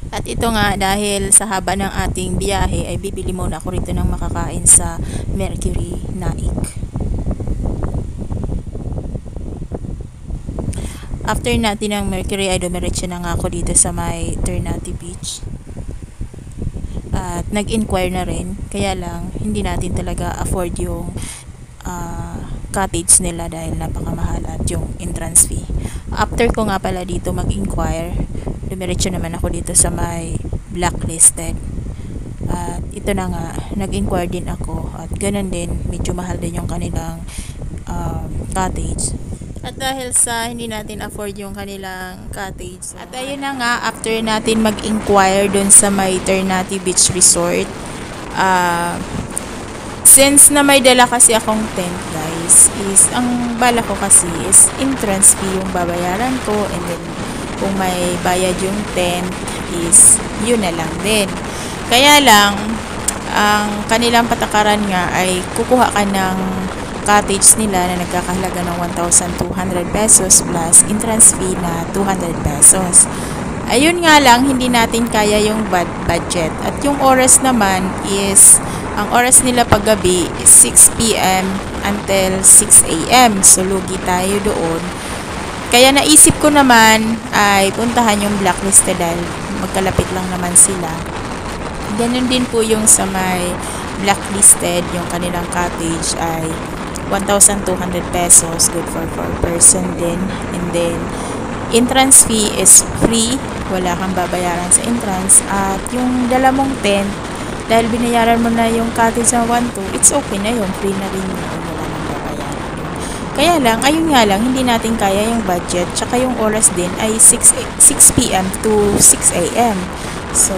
At ito nga, dahil sa haba ng ating biyahe, ay bibili muna ako rito ng makakain sa Mercury Naik. After natin ng Mercury, ay dumiretso na nga ako dito sa may Ternate Beach. At nag-inquire na rin, kaya lang hindi natin talaga afford yung cottage nila dahil napakamahal at yung entrance fee. After ko nga pala dito mag-inquire, dumiretso naman ako dito sa may blacklisted. At ito na nga, nag-inquire din ako at ganun din, medyo mahal din yung kanilang cottage. At dahil sa hindi natin afford yung kanilang cottage, at ayun na nga, after natin mag-inquire dun sa may Ternate Beach Resort, since na may dala kasi akong tent guys, is ang bala ko kasi is entrance fee yung babayaran ko, and then kung may bayad yung tent is yun na lang din. Kaya lang, ang kanilang patakaran nga ay kukuha ka ng cottage nila na nagkakahalaga ng 1,200 pesos plus entrance fee na 200 pesos. Ayun nga lang, hindi natin kaya yung budget. At yung oras naman is, ang oras nila paggabi is 6 p.m. until 6 a.m. So, lugi tayo doon. Kaya naisip ko naman ay puntahan yung blacklisted dahil magkalapit lang naman sila. Ganun din po yung sa may blacklisted, yung kanilang cottage ay 1,200 pesos, good for 4 person din. And then, entrance fee is free, wala kang babayaran sa entrance. At yung dala mong tent, dahil binayaran mo na yung cottage na 1,200, it's okay na yun, free na rin yun, wala nang babayaran. Kaya lang, ayun nga lang, hindi natin kaya yung budget, tsaka yung oras din ay 6 p.m. to 6 a.m. So,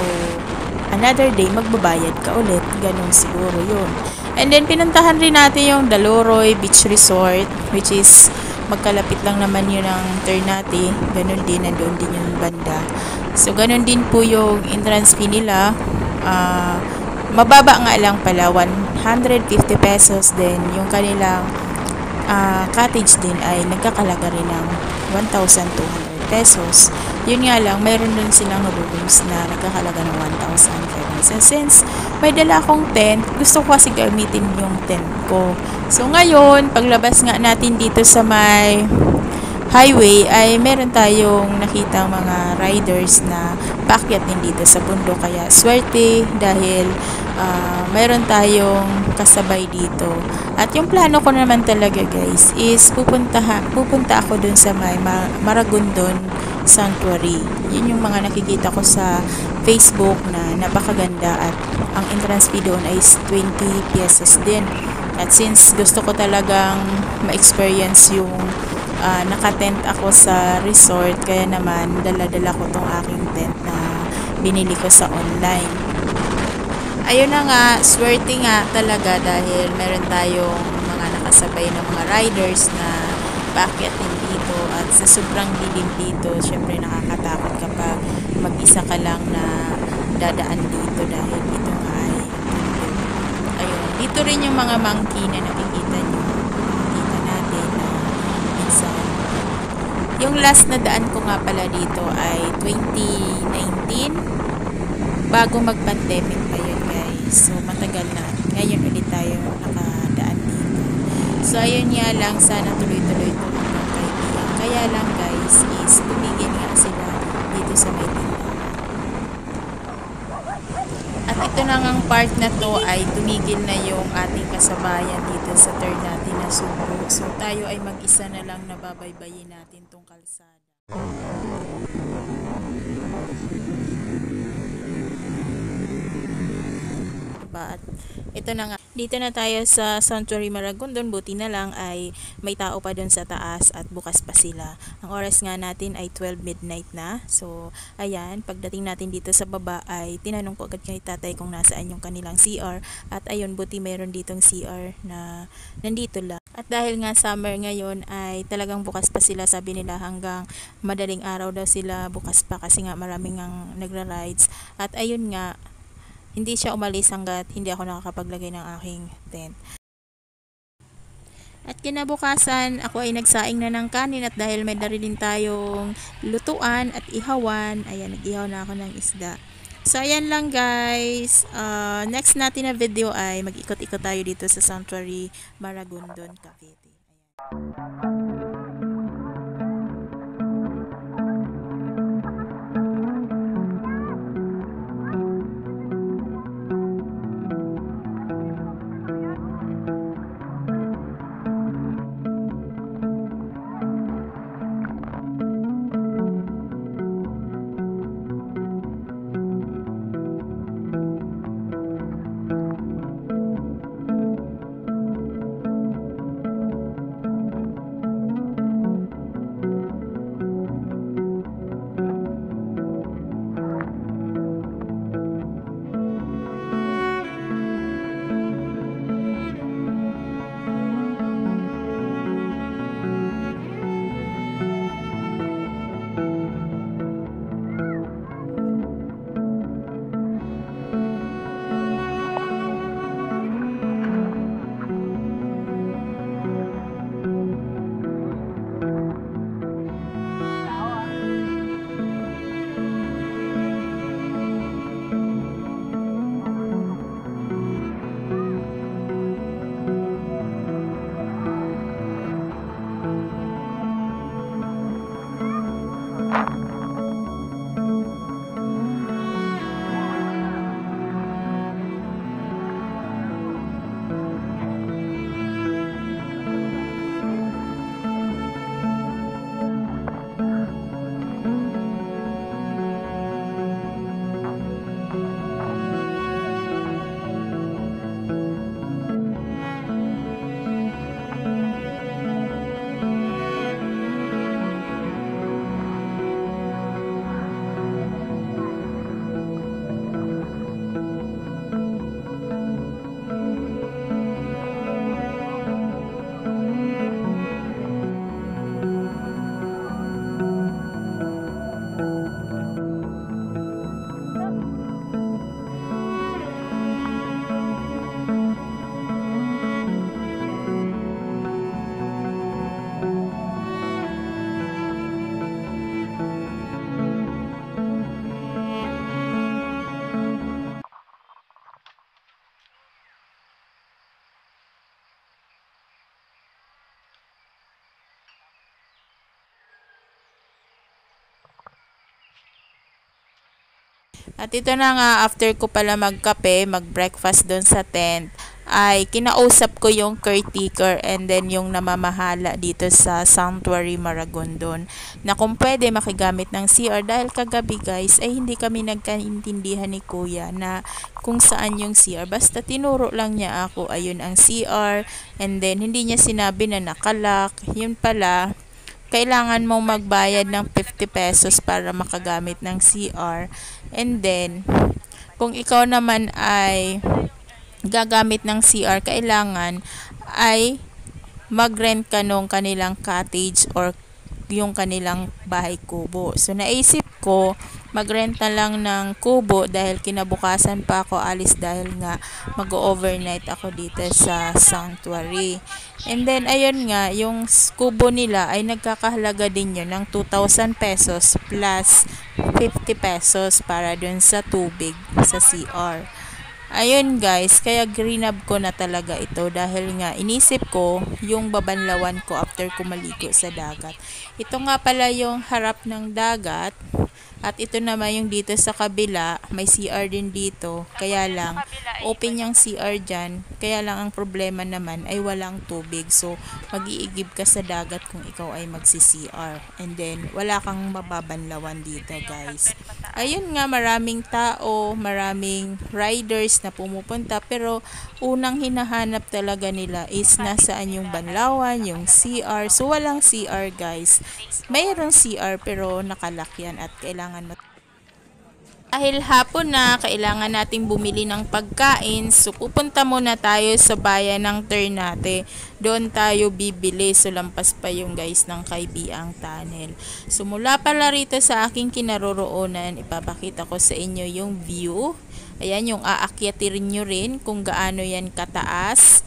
another day, magbabayad ka ulit. Ganun siguro yun. And then, pinuntahan rin natin yung Daloroy Beach Resort, which is magkalapit lang naman yun ng Ternate. Ganun din, nandoon din yung banda. So, ganun din po yung entrance fee nila. Mababa nga lang pala, 150 pesos din. Yung kanilang cottage din ay nagkakalaga rin ng 1,200 pesos. Yun nga lang, mayroon dun silang rooms na nagkakalaga ng 1,500. Since may dala akong tent, gusto ko kasi gamitin yung tent ko. So ngayon, paglabas nga natin dito sa may highway, ay meron tayong nakita mga riders na paakyat din dito sa bundok. Kaya swerte dahil mayroon tayong kasabay dito. At yung plano ko naman talaga guys is pupunta ako dun sa may Maragondon Sanctuary. Yun yung mga nakikita ko sa Facebook na napakaganda at ang entrance fee doon ay 20 pesos din. At since gusto ko talagang ma-experience yung naka-tent ako sa resort, kaya naman dala-dala ko tong aking tent na binili ko sa online. Ayun na nga, swerte nga talaga dahil meron tayong mga nakasabay na mga riders na paakyat din dito. At sa sobrang dilim dito, syempre nakakatakot kapag mag-isa ka lang na dadaan dito dahil ito nga ay ayun, dito rin yung mga monkey na nakikita nyo. Nakikita natin na minsan. Yung last na daan ko nga pala dito ay 2019, bago mag-pandemic pa yun guys. So matagal na. Ngayon ulit tayo nakadaan dito. So ayun nga lang, sana tuloy-tuloy ito hanggang kaibigan. Kaya lang guys is tumigil nga sila dito sa may tindahan. At ito na ngang part na to ay tumigil na yung ating kasabayan dito sa Ternate na Subo. So tayo ay mag-isa na lang na babaybayin natin tong kalsada. At ito na nga, dito na tayo sa Sanctuary Maragondon. Buti na lang ay may tao pa doon sa taas at bukas pa sila. Ang oras nga natin ay 12 midnight na. So ayan, pagdating natin dito sa baba ay tinanong ko agad kay tatay kung nasaan yung kanilang CR. At ayun, buti mayroon ditong CR na nandito lang. At dahil nga summer ngayon ay talagang bukas pa sila, sabi nila hanggang madaling araw daw sila bukas pa kasi nga maraming ang nagra-rides. At ayun nga, hindi siya umalis hanggat hindi ako nakakapaglagay ng aking tent. At kinabukasan, ako ay nagsaing na ng kanin at dahil may darilin tayong lutuan at ihawan, ayan, nag-ihaw na ako ng isda. So, ayan lang guys. Next natin na video ay mag-ikot-ikot tayo dito sa Sanctuary Maragondon, Cavite. Ayan. At ito na nga, after ko pala magkape, mag-breakfast doon sa tent, ay kinausap ko yung caretaker and then yung namamahala dito sa Sanctuary Maragondon na kung pwede makigamit ng CR dahil kagabi guys ay hindi kami nagkaintindihan ni kuya na kung saan yung CR. Basta tinuro lang niya ako, ayun ang CR, and then hindi niya sinabi na nakalak. Yun pala, kailangan mong magbayad ng 50 pesos para makagamit ng CR. And then, kung ikaw naman ay gagamit ng CR, kailangan ay mag-rent ka nung kanilang cottage or yung kanilang bahay kubo. So, naisip ko, mag-rent na lang ng kubo dahil kinabukasan pa ako alis dahil nga mag-overnight ako dito sa Sanctuary. And then, ayun nga, yung kubo nila ay nagkakahalaga din yun ng 2,000 pesos plus 50 pesos para dun sa tubig sa CR. Ayun guys, kaya greenab ko na talaga ito dahil nga inisip ko yung babanlawan ko after ko maligo sa dagat. Ito nga pala yung harap ng dagat at ito naman yung dito sa kabila, may CR din dito. Kaya lang, open yung CR dyan. Kaya lang ang problema naman ay walang tubig. So, mag-iigib ka sa dagat kung ikaw ay magsi-CR. And then, wala kang mababanlawan dito guys. Ayun nga, maraming tao, maraming riders na pumupunta. Pero, unang hinahanap talaga nila is nasaan yung banlawan, yung CR. So, walang CR guys. Mayroong CR pero nakalakyan at kailangan dahil hapon na, kailangan nating bumili ng pagkain. So, pupunta muna tayo sa bayan ng Ternate. Doon tayo bibili. So, lampas pa yung guys ng Kaybiang Tunnel. So, mula pala rito sa aking kinaroroonan, ipapakita ko sa inyo yung view. Ayan, yung aakyatin nyo rin kung gaano yan kataas.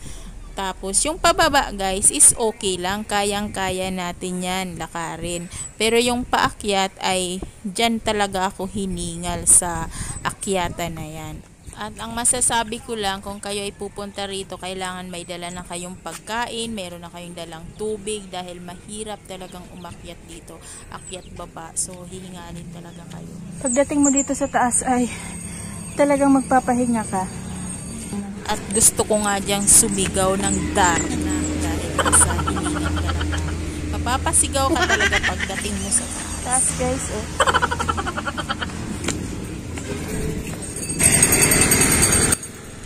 Tapos, yung pababa guys is okay lang. Kayang-kaya natin yan lakarin. Pero yung paakyat ay dyan talaga ako hiningal sa akyatan na yan. At ang masasabi ko lang, kung kayo ay pupunta rito, kailangan may dala na kayong pagkain, meron na kayong dalang tubig dahil mahirap talagang umakyat dito. Akyat baba, so hihingalin talaga kayo. Pagdating mo dito sa taas ay talagang magpapahinga ka. At gusto ko nga diyang sumigaw ng dark na dahil sa hiningal talaga. Mapapasigaw ka talaga pagdating mo sa taas guys. Oh.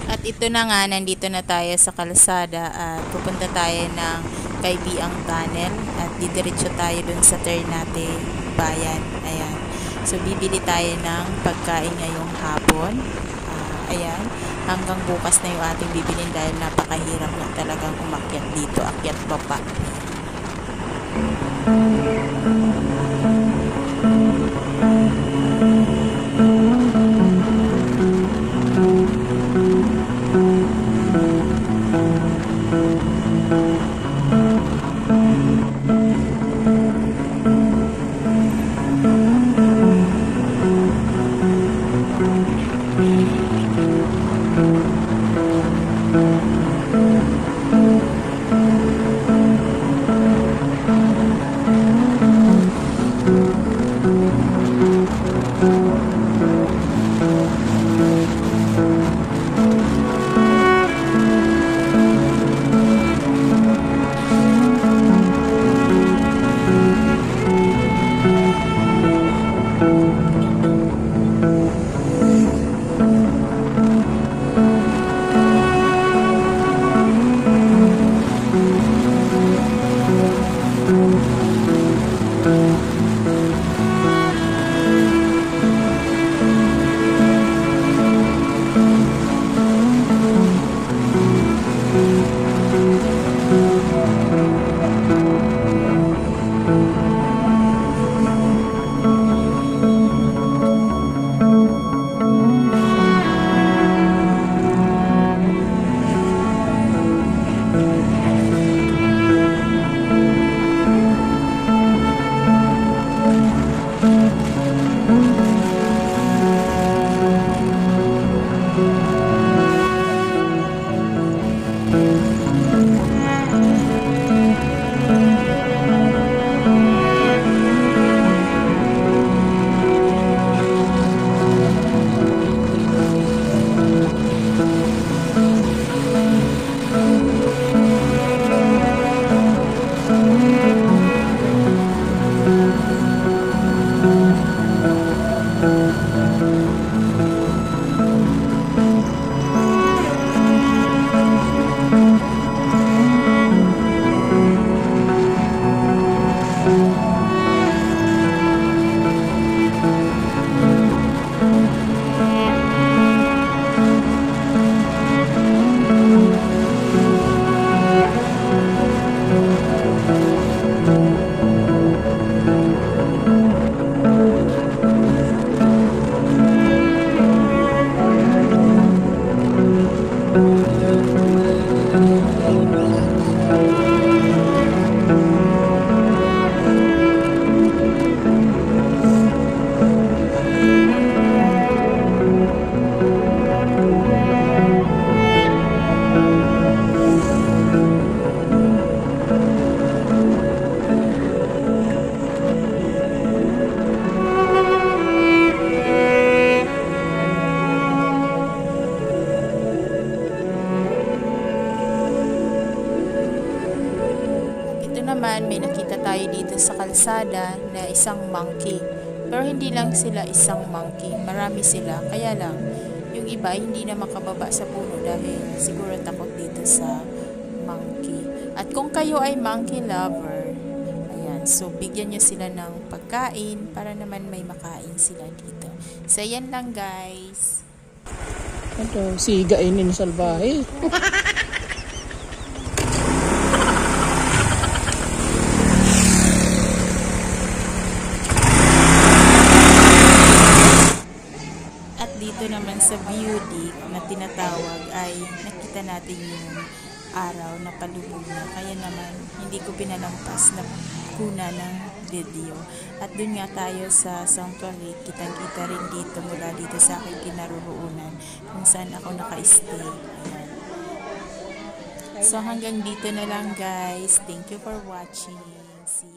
At ito na nga, nandito na tayo sa kalsada at pupunta tayo ng Kaybiang Tunnel at didiretso tayo dun sa turn natin bayan. Ayan. So, bibili tayo ng pagkain ngayong hapon. Ayan. Hanggang bukas na yung ating bibilin dahil napakahirap na talagang umakyat dito. Akyat baba. naman, may nakita tayo dito sa kalsada na isang monkey. Pero hindi lang sila isang monkey, marami sila. Kaya lang, yung iba hindi na makababa sa puno dahil siguro takot dito sa monkey. At kung kayo ay monkey lover, ayan, so bigyan nyo sila ng pagkain para naman may makain sila dito. So, yan lang guys. Ito, sigainin salbahe. At dito naman sa view deck na tinatawag ay nakita natin yung araw na palubog na. Kaya naman, hindi ko pinalampas na kuna ng video. At dun nga tayo sa sanctuary, kitang-kita rin dito mula dito sa aking kinaroroonan kung saan ako naka-stay. Ayan. So hanggang dito na lang guys. Thank you for watching. See you.